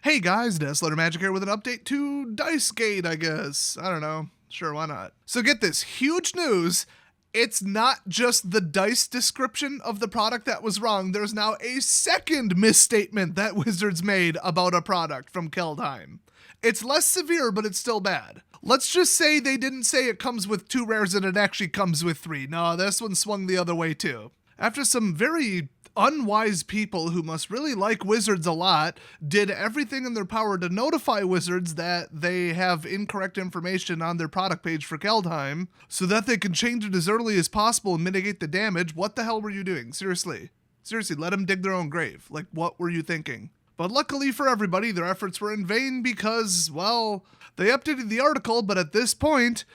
Hey guys, Nestletter Magic here with an update to Dicegate, I guess. I don't know. Sure, why not? So get this, huge news. It's not just the dice description of the product that was wrong. There's now a second misstatement that Wizards made about a product from Kaldheim. It's less severe, but it's still bad. Let's just say they didn't say it comes with 2 rares and it actually comes with 3. No, this one swung the other way too. After some very unwise people who must really like Wizards a lot did everything in their power to notify Wizards that they have incorrect information on their product page for Kaldheim so that they can change it as early as possible and mitigate the damage. What the hell were you doing? Seriously, let them dig their own grave. Like, what were you thinking? But luckily for everybody, their efforts were in vain because, well, they updated the article, but at this point,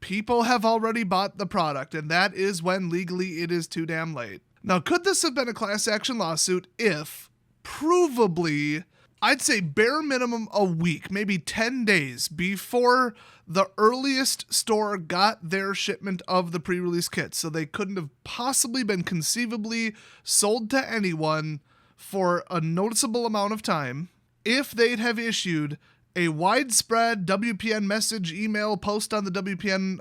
people have already bought the product, and that is when legally it is too damn late. Now, could this have been a class action lawsuit if, provably, I'd say bare minimum a week, maybe 10 days before the earliest store got their shipment of the pre-release kits, so they couldn't have possibly been conceivably sold to anyone for a noticeable amount of time if they'd have issued a widespread WPN message email post on the WPN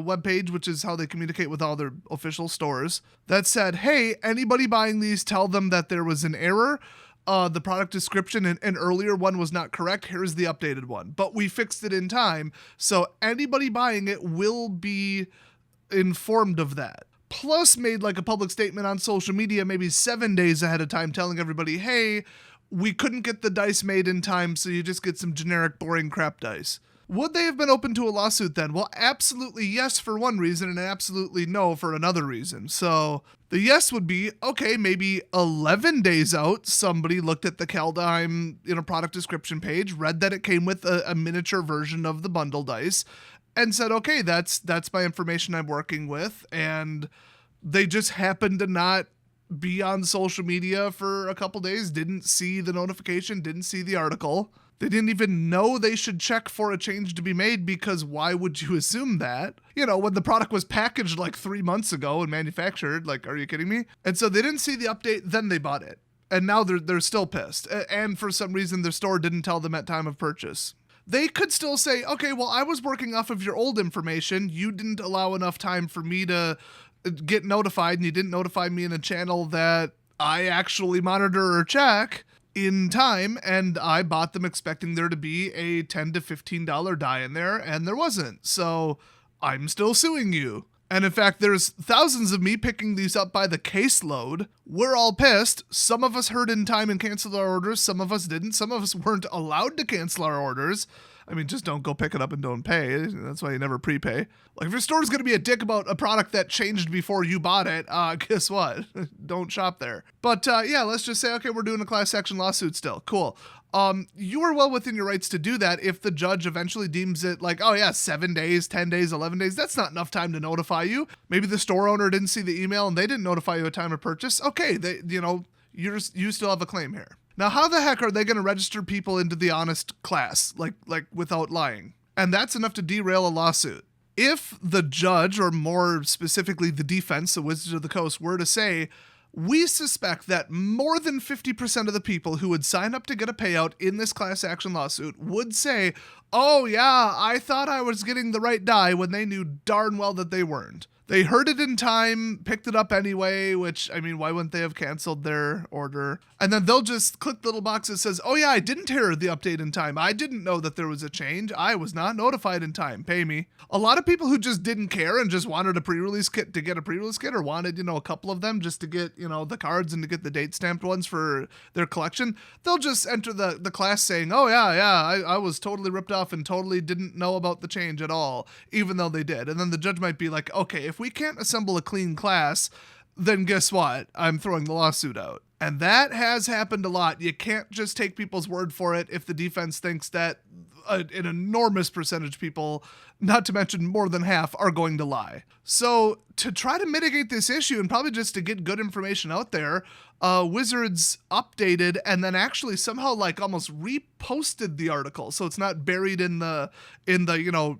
webpage, which is how they communicate with all their official stores, that said, hey, anybody buying these, tell them that there was an error. The product description, an earlier one was not correct. Here's the updated one. But we fixed it in time, so anybody buying it will be informed of that. Plus made like a public statement on social media maybe 7 days ahead of time telling everybody, hey, we couldn't get the dice made in time, so you just get some generic boring crap dice. Would they have been open to a lawsuit then? Well, absolutely yes for one reason and absolutely no for another reason. So the yes would be, okay, maybe 11 days out, somebody looked at the Kaldheim product description page, read that it came with a miniature version of the bundle dice, and said, okay, that's my information I'm working with, and they just happened to not be on social media for a couple days, didn't see the notification, didn't see the article. They didn't even know they should check for a change to be made, because why would you assume that? When the product was packaged like 3 months ago and manufactured, like, are you kidding me? And so they didn't see the update, then they bought it. And now they're still pissed. And for some reason, their store didn't tell them at time of purchase. They could still say, okay, well, I was working off of your old information. You didn't allow enough time for me to get notified, and you didn't notify me in a channel that I actually monitor or check in time, and I bought them expecting there to be a $10 to $15 die in there, and there wasn't. So I'm still suing you. And in fact, there's thousands of me picking these up by the caseload. We're all pissed. Some of us heard in time and canceled our orders. Some of us didn't. Some of us weren't allowed to cancel our orders. I mean, just don't go pick it up and don't pay. That's why you never prepay. Like, if your store's going to be a dick about a product that changed before you bought it, guess what? Don't shop there. But yeah, let's just say, okay, we're doing a class action lawsuit still. Cool. You are well within your rights to do that if the judge eventually deems it like, oh yeah, 7 days, 10 days, 11 days. That's not enough time to notify you. Maybe the store owner didn't see the email and they didn't notify you at time of purchase. Okay, you still have a claim here. Now, how the heck are they going to register people into the honest class, like without lying? And that's enough to derail a lawsuit. If the judge, or more specifically the defense, the Wizards of the Coast, were to say, we suspect that more than 50% of the people who would sign up to get a payout in this class action lawsuit would say, oh yeah, I thought I was getting the right die, when they knew darn well that they weren't. They heard it in time, picked it up anyway, which, I mean, why wouldn't they have canceled their order? And then they'll just click the little box that says, oh yeah, I didn't hear the update in time. I didn't know that there was a change. I was not notified in time. Pay me. A lot of people who just didn't care and just wanted a pre-release kit to get a pre-release kit, or wanted, a couple of them just to get, the cards and to get the date stamped ones for their collection, they'll just enter the class saying, oh yeah, I was totally ripped off and totally didn't know about the change at all, even though they did. And then the judge might be like, okay, if we can't assemble a clean class, then guess what? I'm throwing the lawsuit out. And that has happened a lot. You can't just take people's word for it if the defense thinks that an enormous percentage of people, not to mention more than half, are going to lie. So to try to mitigate this issue, and probably just to get good information out there, Wizards updated and then actually somehow like almost reposted the article, so it's not buried in the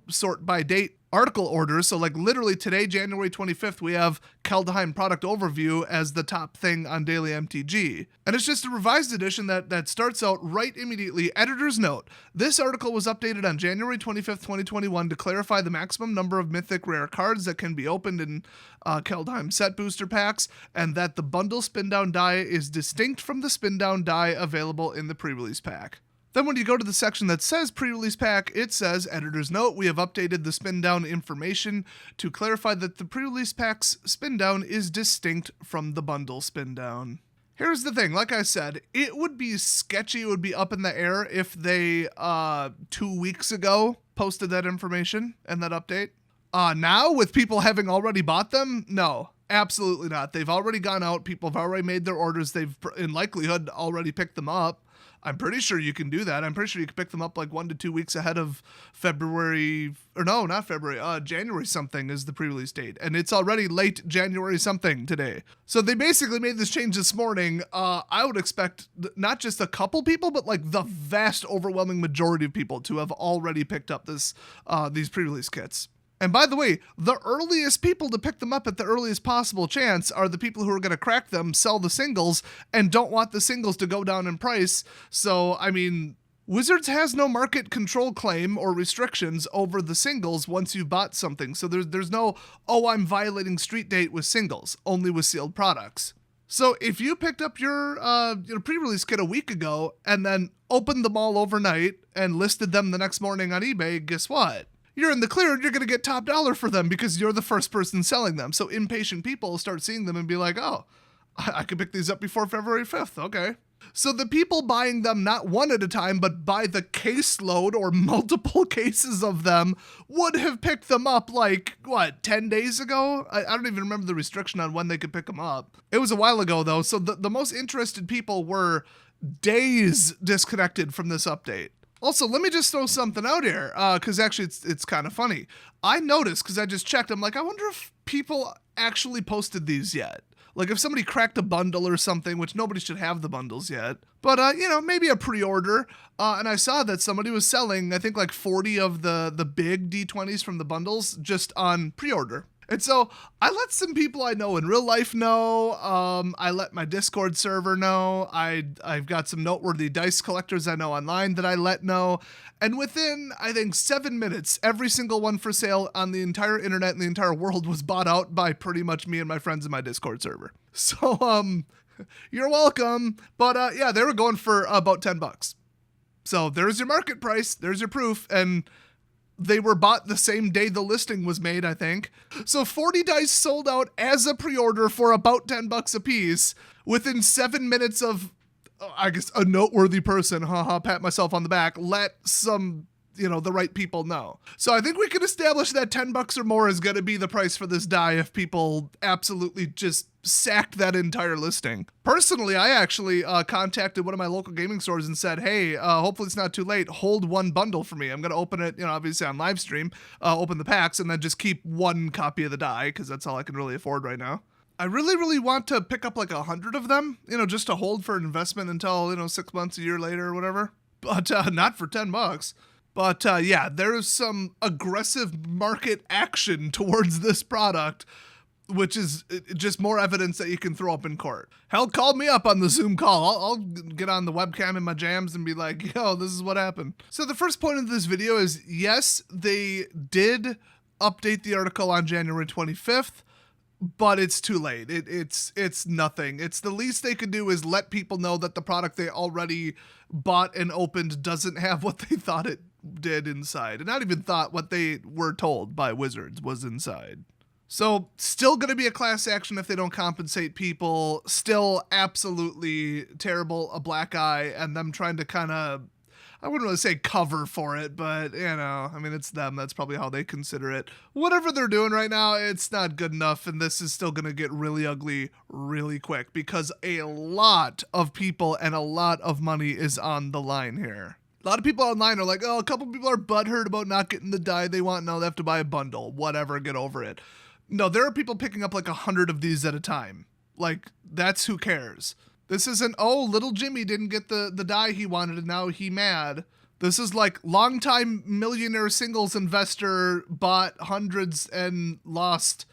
sort by date article orders. So like literally today, January 25th, we have Kaldheim product overview as the top thing on Daily MTG. And it's just a revised edition that starts out right immediately. Editor's note, this article was updated on January 25th, 2021 to clarify the maximum number of mythic rare cards that can be opened in Kaldheim set booster packs, and that the bundle spin down die is distinct from the spin down die available in the pre-release pack. Then when you go to the section that says pre-release pack, it says, editor's note, we have updated the spin down information to clarify that the pre-release pack's spin down is distinct from the bundle spin down. Here's the thing, like I said, it would be sketchy, it would be up in the air if they 2 weeks ago posted that information and that update. Now, with people having already bought them, no, absolutely not. They've already gone out, people have already made their orders, they've in likelihood already picked them up. I'm pretty sure you can do that. I'm pretty sure you can pick them up like 1 to 2 weeks ahead of February, or no, not February, January something is the pre-release date. And it's already late January something today. So they basically made this change this morning. I would expect not just a couple people, but like the vast overwhelming majority of people to have already picked up these pre-release kits. And by the way, the earliest people to pick them up at the earliest possible chance are the people who are going to crack them, sell the singles, and don't want the singles to go down in price. So, I mean, Wizards has no market control claim or restrictions over the singles once you've bought something. So there's no, oh, I'm violating street date with singles, only with sealed products. So if you picked up your pre-release kit a week ago and then opened them all overnight and listed them the next morning on eBay, guess what? You're in the clear and you're going to get top dollar for them because you're the first person selling them. So impatient people start seeing them and be like, oh, I could pick these up before February 5th. Okay. So the people buying them not one at a time, but by the caseload or multiple cases of them would have picked them up like, 10 days ago? I don't even remember the restriction on when they could pick them up. It was a while ago though. So the most interested people were days disconnected from this update. Also, let me just throw something out here, because actually it's kind of funny. I noticed, because I just checked, I'm like, I wonder if people actually posted these yet. Like if somebody cracked a bundle or something, which nobody should have the bundles yet. But, maybe a pre-order. And I saw that somebody was selling, I think like 40 of the big D20s from the bundles just on pre-order. And so I let some people I know in real life know. I let my Discord server know. I've got some noteworthy dice collectors I know online that I let know. And within, I think, 7 minutes, every single one for sale on the entire internet and the entire world was bought out by pretty much me and my friends in my Discord server. So, you're welcome. But yeah, they were going for about $10. So there's your market price. There's your proof. And they were bought the same day the listing was made, I think. So 40 dice sold out as a pre-order for about $10 a piece within 7 minutes of, I guess, a noteworthy person, pat myself on the back, let some, the right people know. So I think we can establish that $10 or more is going to be the price for this die if people absolutely just sacked that entire listing. Personally, I actually contacted one of my local gaming stores and said, hey, hopefully it's not too late. Hold one bundle for me. I'm going to open it, obviously on live stream, open the packs, and then just keep one copy of the die because that's all I can really afford right now. I really, really want to pick up like 100 of them, just to hold for an investment until, 6 months, a year later or whatever. But not for $10. But yeah, there's some aggressive market action towards this product, which is just more evidence that you can throw up in court. Hell, call me up on the Zoom call. I'll get on the webcam in my jams and be like, yo, this is what happened. So the first point of this video is, yes, they did update the article on January 25th, but it's too late. It's nothing. It's the least they could do is let people know that the product they already bought and opened doesn't have what they thought it did inside. And not even thought, what they were told by Wizards was inside. So still going to be a class action if they don't compensate people. Still absolutely terrible, a black eye, and them trying to kind of, I wouldn't really say cover for it, but, it's them. That's probably how they consider it. Whatever they're doing right now, it's not good enough, and this is still going to get really ugly really quick because a lot of people and a lot of money is on the line here. A lot of people online are like, oh, a couple people are butthurt about not getting the die they want. No, they have to buy a bundle. Whatever, get over it. No, there are people picking up like 100 of these at a time. Like, that's who cares. This isn't, oh, little Jimmy didn't get the die he wanted and now he mad. This is like longtime millionaire singles investor bought hundreds and lost,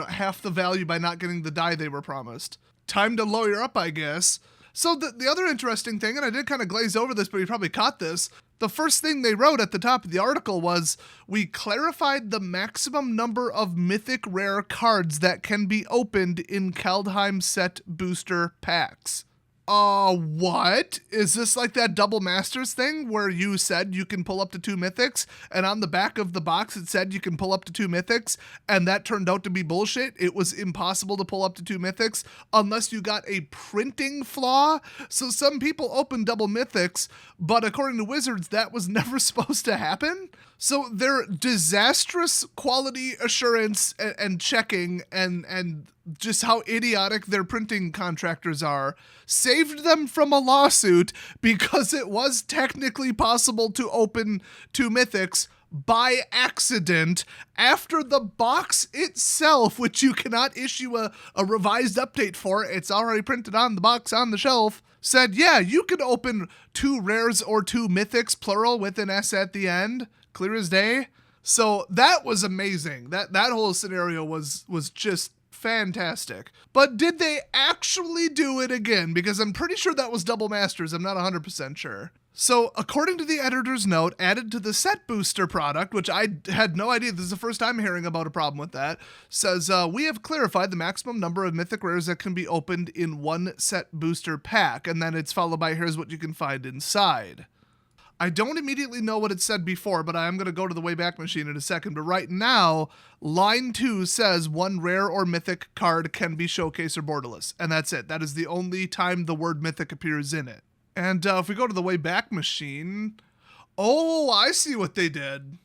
half the value by not getting the die they were promised. Time to lawyer up, I guess. So the other interesting thing, and I did kind of glaze over this, but you probably caught this, the first thing they wrote at the top of the article was, we clarified the maximum number of mythic rare cards that can be opened in Kaldheim set booster packs. What? Is this like that Double Masters thing where you said you can pull up to 2 mythics, and on the back of the box it said you can pull up to 2 mythics, and that turned out to be bullshit? It was impossible to pull up to 2 mythics unless you got a printing flaw? So some people open double mythics, but according to Wizards, that was never supposed to happen? So their disastrous quality assurance and checking and just how idiotic their printing contractors are saved them from a lawsuit because it was technically possible to open 2 mythics by accident after the box itself, which you cannot issue a revised update for, it's already printed on the box on the shelf, said, yeah, you can open 2 rares or 2 mythics, plural, with an S at the end. Clear as day. So that was amazing. That whole scenario was just fantastic. But did they actually do it again? Because I'm pretty sure that was Double Masters. I'm not 100% sure. So according to the editor's note, added to the set booster product, which I had no idea, this is the first time hearing about a problem with that, says, we have clarified the maximum number of mythic rares that can be opened in 1 set booster pack. And then it's followed by, here's what you can find inside. I don't immediately know what it said before, but I am going to go to the Wayback Machine in a second. But right now, line 2 says 1 rare or mythic card can be showcase or borderless. And that's it. That is the only time the word mythic appears in it. And if we go to the Wayback Machine, oh, I see what they did.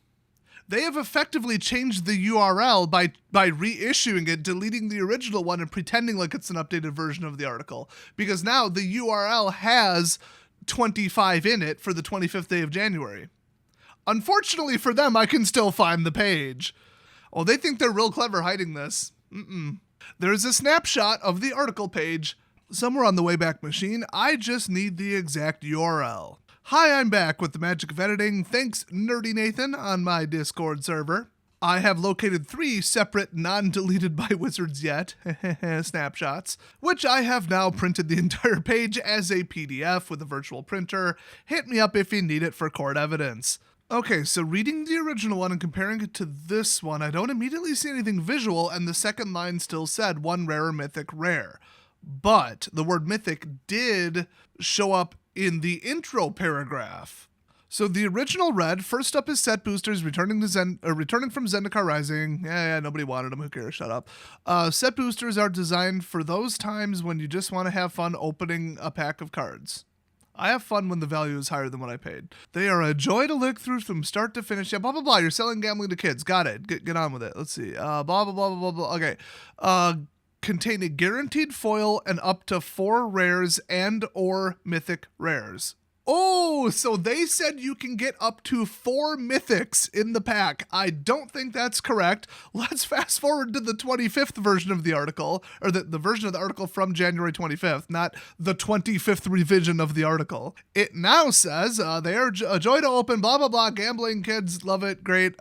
They have effectively changed the URL by reissuing it, deleting the original one, and pretending like it's an updated version of the article. Because now the URL has 25 in it for the 25th day of January. Unfortunately for them, I can still find the page. Oh, they think they're real clever hiding this. There's a snapshot of the article page somewhere on the Wayback Machine. I just need the exact URL. Hi, I'm back with the magic of editing. Thanks, Nerdy Nathan, on my Discord server. I have located 3 separate, non-deleted by Wizards yet, snapshots, which I have now printed the entire page as a PDF with a virtual printer. Hit me up if you need it for court evidence. Okay, so reading the original one and comparing it to this one, I don't immediately see anything visual, and the second line still said 1 rare or mythic rare. But the word mythic did show up in the intro paragraph. So the original read, first up is set boosters returning from Zendikar Rising. Yeah, nobody wanted them. Who cares? Shut up. Set boosters are designed for those times when you just want to have fun opening a pack of cards. I have fun when the value is higher than what I paid. They are a joy to look through from start to finish. Yeah, blah, blah, blah. You're selling gambling to kids. Got it. Get on with it. Let's see. Blah, blah, blah, blah, blah. Okay. Contain a guaranteed foil and up to 4 rares and or mythic rares. Oh, so they said you can get up to 4 mythics in the pack. I don't think that's correct. Let's fast forward to the 25th version of the article, or the version of the article from January 25th, not the 25th revision of the article. It now says they are a joy to open, blah, blah, blah, gambling kids, love it, great,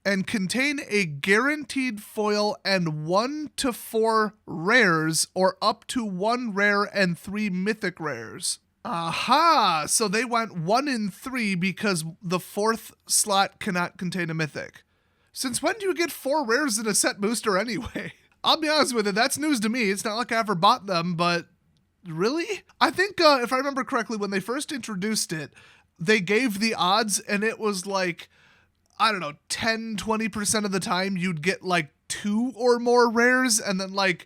and contain a guaranteed foil and 1 to 4 rares, or up to 1 rare and 3 mythic rares. Aha! So they went 1 in 3 because the 4th slot cannot contain a mythic. Since when do you get 4 rares in a set booster anyway? I'll be honest with you, that's news to me. It's not like I ever bought them, but really? I think, if I remember correctly, when they first introduced it, they gave the odds, and it was like, I don't know, 10, 20% of the time you'd get like 2 or more rares. And then like,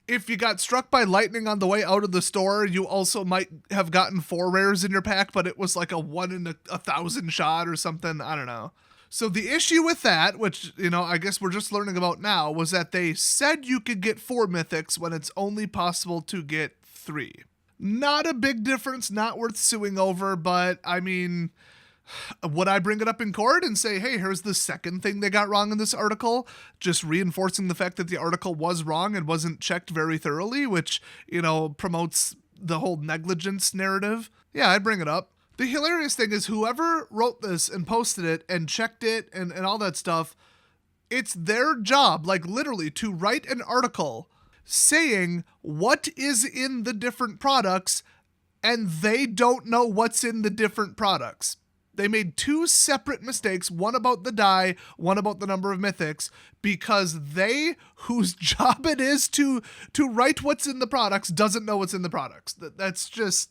if you got struck by lightning on the way out of the store, you also might have gotten 4 rares in your pack, but it was like a 1 in 1,000 shot or something. I don't know. So the issue with that, which, I guess we're just learning about now, was that they said you could get 4 mythics when it's only possible to get 3. Not a big difference, not worth suing over, but I mean, would I bring it up in court and say, hey, here's the second thing they got wrong in this article, just reinforcing the fact that the article was wrong and wasn't checked very thoroughly, which, promotes the whole negligence narrative, yeah, I'd bring it up. The hilarious thing is whoever wrote this and posted it and checked it and all that stuff, it's their job, like literally, to write an article saying what is in the different products, and they don't know what's in the different products. They made two separate mistakes, one about the die, one about the number of mythics, because they, whose job it is to write what's in the products, doesn't know what's in the products. That's just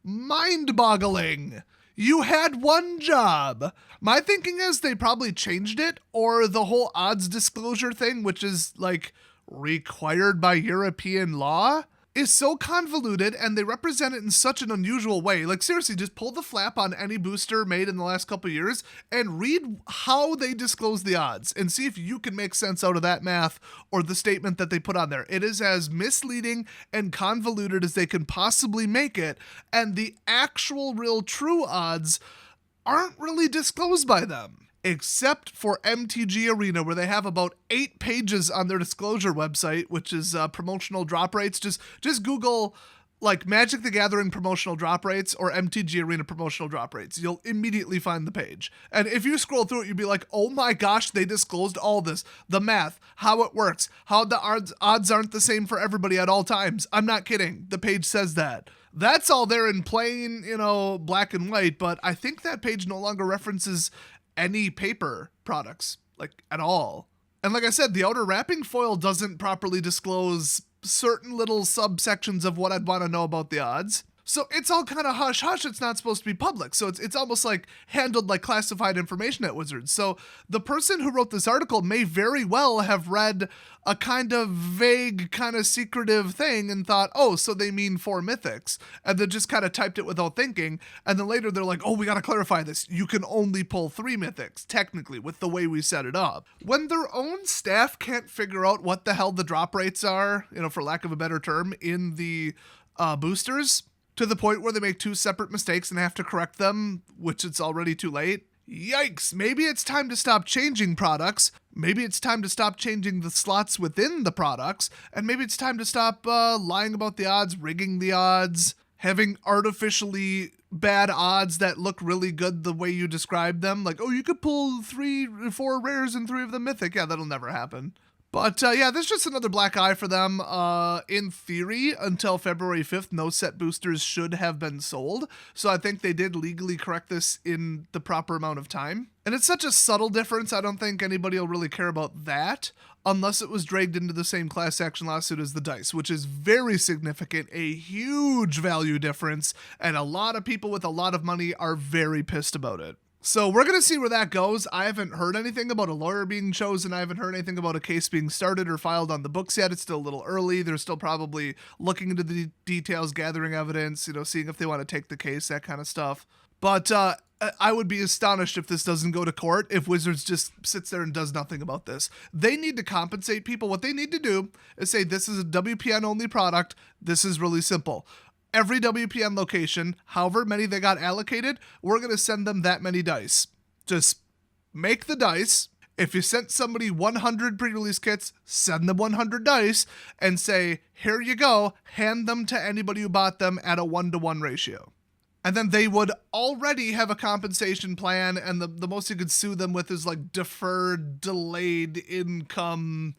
mind-boggling. You had one job. My thinking is they probably changed it, or the whole odds disclosure thing, which is like required by European law, is so convoluted, and they represent it in such an unusual way. Like seriously, just pull the flap on any booster made in the last couple of years and read how they disclose the odds and see if you can make sense out of that math or the statement that they put on there. It is as misleading and convoluted as they can possibly make it, and the actual real true odds aren't really disclosed by them. Except for MTG Arena, where they have about 8 pages on their disclosure website, which is promotional drop rates. Just Google like Magic the Gathering promotional drop rates or MTG Arena promotional drop rates. You'll immediately find the page. And if you scroll through it, you'll be like, oh my gosh, they disclosed all this. The math, how it works, how the odds aren't the same for everybody at all times. I'm not kidding. The page says that. That's all there in plain, black and white, but I think that page no longer references any paper products, like at all. And like I said, the outer wrapping foil doesn't properly disclose certain little subsections of what I'd want to know about the odds. So it's all kind of hush-hush. It's not supposed to be public. So it's almost like handled like classified information at Wizards. So the person who wrote this article may very well have read a kind of vague, kind of secretive thing and thought, oh, so they mean 4 mythics. And then just kind of typed it without thinking. And then later they're like, oh, we got to clarify this. You can only pull 3 mythics, technically, with the way we set it up. When their own staff can't figure out what the hell the drop rates are, for lack of a better term, in the boosters, to the point where they make 2 separate mistakes and have to correct them, which it's already too late. Yikes, maybe it's time to stop changing products, maybe it's time to stop changing the slots within the products, and maybe it's time to stop lying about the odds, rigging the odds, having artificially bad odds that look really good the way you described them. Like, oh, you could pull 4 rares and 3 of them mythic. Yeah, that'll never happen. But yeah, there's just another black eye for them. In theory, until February 5th, no set boosters should have been sold. So I think they did legally correct this in the proper amount of time. And it's such a subtle difference, I don't think anybody will really care about that, unless it was dragged into the same class action lawsuit as the dice, which is very significant, a huge value difference, and a lot of people with a lot of money are very pissed about it. So we're going to see where that goes. I haven't heard anything about a lawyer being chosen. I haven't heard anything about a case being started or filed on the books yet. It's still a little early. They're still probably looking into the details, gathering evidence, seeing if they want to take the case, that kind of stuff. But I would be astonished if this doesn't go to court, if Wizards just sits there and does nothing about this. They need to compensate people. What they need to do is say, this is a WPN-only product. This is really simple. Every WPN location, however many they got allocated, we're going to send them that many dice. Just make the dice. If you sent somebody 100 pre-release kits, send them 100 dice and say, here you go, hand them to anybody who bought them at a 1-to-1 ratio. And then they would already have a compensation plan, and the most you could sue them with is like deferred, delayed income,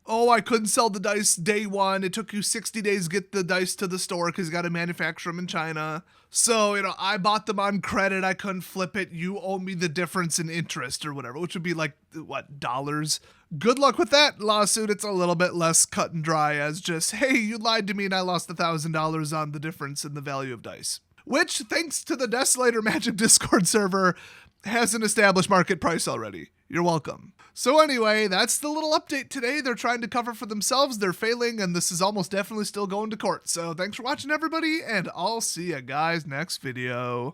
oh, I couldn't sell the dice day 1. It took you 60 days to get the dice to the store because you got to manufacture them in China. So, I bought them on credit. I couldn't flip it. You owe me the difference in interest or whatever, which would be like, dollars? Good luck with that lawsuit. It's a little bit less cut and dry as just, hey, you lied to me and I lost $1,000 on the difference in the value of dice. Which, thanks to the Desolator Magic Discord server, has an established market price already. You're welcome. So anyway, that's the little update today. They're trying to cover for themselves. They're failing, and this is almost definitely still going to court. So thanks for watching, everybody, and I'll see you guys next video.